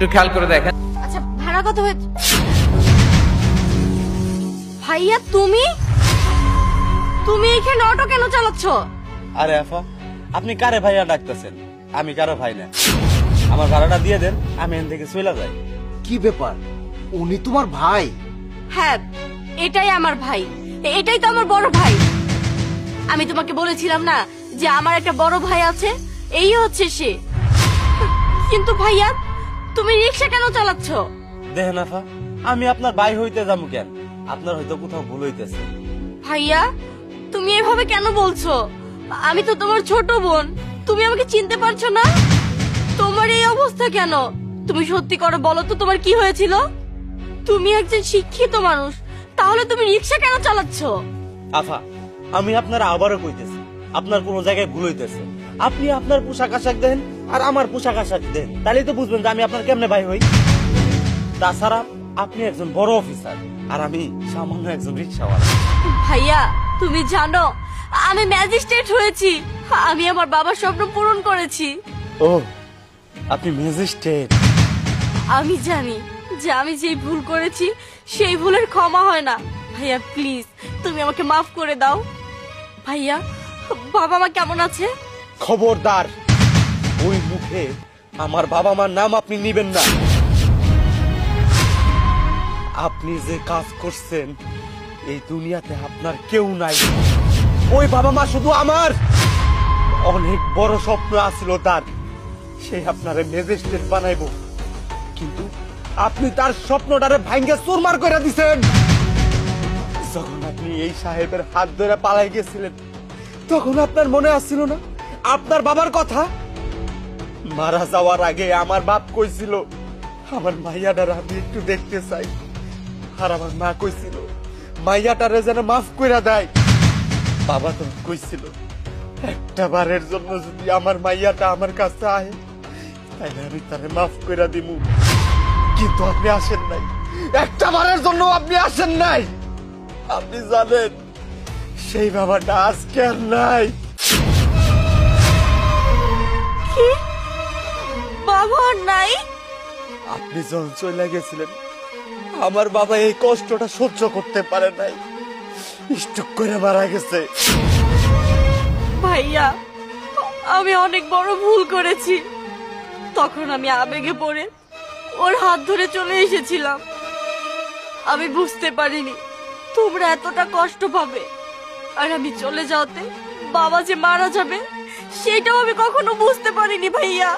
একটু খেয়াল করে দেখেন। আচ্ছা ভাড়া কত হয়েছে? ভাইয়া তুমি তুমি এখানে অটো কেন চালাচ্ছ? আরে আফা, আপনি কারে ভাইয়া ডাকতেছেন? আমি কারো ভাই না। আমার ভাড়াটা দিয়ে দেন, আমি এখান থেকে চলে যাই। কি ব্যাপার, উনি তোমার ভাই? হ্যাঁ, এটাই আমার ভাই, এটাই তো আমার বড় ভাই। আমি তোমাকে বলেছিলাম না যে আমার একটা বড় ভাই আছে, এই হচ্ছে সে। কিন্তু ভাইয়া তুমি রিক্সা কেন চালাচ্ছ? দেখেন আফা, আমি আপনার ভাই হইতে যাবো কেন? আপনার হয়তো কোথাও ভুল হইতেছে। ভাইয়া তুমি এভাবে কেন বলছো? আমি তো তোমার ছোট বোন, তুমি আমাকে চিনতে পারছো না? তোমার এই অবস্থা কেন? তুমি সত্যি করে বলো তো, তোমার কি হয়েছিল? তুমি একজন শিক্ষিত মানুষ, তাহলে তুমি রিক্সা কেন চালাচ্ছ? আফা, আমি আপনার আবারও কইতেছি, আপনার কোন জায়গায় ভুল হইতেছে। আপনি আপনার পোশাক আশাক দেন আর আমার পোশাক আশাক দেন, তাহলেই তো বুঝবেন যে আমি আপনার কেমনে ভাই হই। তাছাড়া আপনি একজন বড় অফিসার আর আমি সামান্য একজন রিক্সাওয়ালা। ভাইয়া তুমি জানো আমি ম্যাজিস্ট্রেট হয়েছি, আমি আমার বাবার স্বপ্ন পূরণ করেছি। ও, আপনি ম্যাজিস্ট্রেট? আমি জানি যে আমি যেই ভুল করেছি সেই ভুলের ক্ষমা হয় না। ভাইয়া প্লিজ তুমি আমাকে মাফ করে দাও। ভাইয়া বাবা মা কেমন আছে? খবরদার, ওই মুখে আমার বাবা মার নাম আপনি নিবেন না। আপনি যে কাজ করছেন এই দুনিয়াতে আপনার কেউ নাই। ওই বাবা মা শুধু আমার। অনেক বড় স্বপ্ন আছিল তার, সে আপনারে ম্যাজিস্ট্রেট বানাইবো, কিন্তু আপনি তার স্বপ্নটারে ভাঙ্গে চুরমার করে দিছেন। যখন আপনি এই সাহেবের হাত ধরে পালাই গেছিলেন, তখন আপনার মনে আসছিল না আপনার বাবার কথা? মারা যাওয়ার আগে আমার বাপ কইছিল আমার মাইয়াটার আমি একটু দেখতে চাই, আর আমার মা কইছিল মাইয়াটারে যেন মাফ করে দেয়। বাবা তো কইছিল একটা বারের জন্য যদি আমার মাইয়াটা আমার কাছে আয় তাহলে আমি তারে মাফ করে দিব, কিন্তু আপনি আসেন নাই। একটা বারের জন্য আপনি আসেন নাই। আপনি জানেন সেই বাবাটা আজকে আর নাই। কি বাবা আর নাই? আপনি যখন চলে গেছিলেন আমার বাবা এই কষ্টটা সহ্য করতে পারে নাই, স্ট্রোক করে মারা গেছে। ভাইয়া আমি অনেক বড় ভুল করেছি, তখন আমি আবেগে পড়ে ওর হাত ধরে চলে এসেছিলাম। আমি বুঝতে পারিনি তোমরা এতটা কষ্ট পাবে, আর আমি চলে যাওয়াতে বাবা যে মারা যাবে সেটাও আমি কখনো বুঝতে পারিনি ভাইয়া।